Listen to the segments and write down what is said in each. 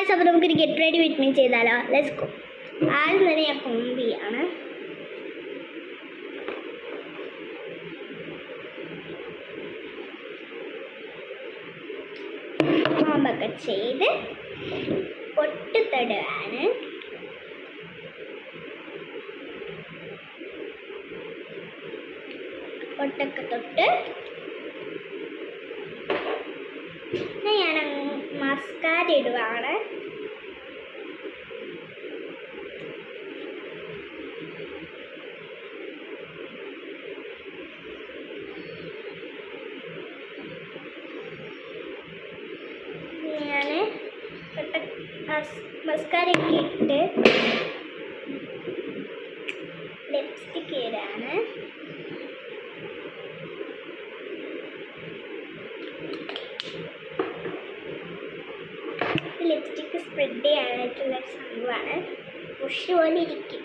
Guys, അപ്പോൾ നമുക്കൊരു get ready with me ചെയ്താലോ? Let's go. ആദ്യം തന്നെ ഞാൻ കോംബ് ചെയ്യാണ്. കോമ്പൊക്കെ ചെയ്ത് പൊട്ട് തൊടുവാണ്. പൊട്ടൊക്കെ തൊട്ട് ഞാൻ മസ്കാര ഇടുവാണ്. ഞാൻ മസ്കാരയൊക്കെ ഇട്ട് ലിപ്സ്റ്റിക് ഇടാണ്. ലിപ്സ്റ്റിക്ക് സ്പ്രെഡ് ചെയ്യാനായിട്ടുള്ള സംഭവമാണ്. പുഷ് പോലെ ഇരിക്കും.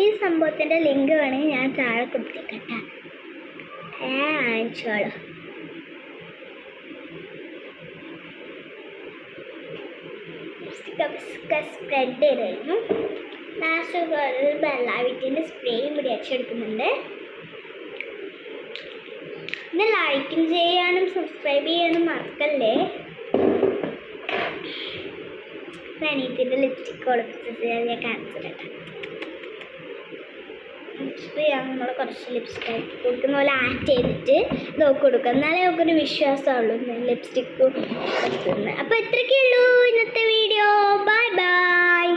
ഈ സംഭവത്തിൻ്റെ ലിങ്ക് വേണമെങ്കിൽ ഞാൻ താഴെ കൊടുത്തേക്കട്ടെ, അയച്ചോളൂ. ലിപ്സ്റ്റിക്കൊക്കെ സ്പ്രെഡ് ചെയ്ത് കഴിഞ്ഞു. ലാസ്റ്റ് ബെല്ലാവിറ്റിൻ്റെ സ്പ്രേയും കൂടി അടിച്ചെടുക്കുന്നുണ്ട്. പിന്നെ ലൈക്കും ചെയ്യാനും സബ്സ്ക്രൈബ് ചെയ്യാനും മറക്കല്ലേ. അനിയത്തിൻ്റെ ലിപ്സ്റ്റിക്ക് കൊടുത്തിട്ട് ഞാൻ കാണിച്ചിട്ട് നമ്മൾ കുറച്ച് ലിപ്സ്റ്റിക് കൊടുക്കുന്ന പോലെ ആഡ് ചെയ്തിട്ട് നോക്കി കൊടുക്കുക. എന്നാലേ നമുക്കൊരു വിശ്വാസമുള്ളൂ ലിപ്സ്റ്റിക്ക് കൊടുക്കുന്നത്. അപ്പോൾ ഇത്രയൊക്കെ ഉള്ളൂ ഇന്നത്തെ വീഡിയോ. Bye bye.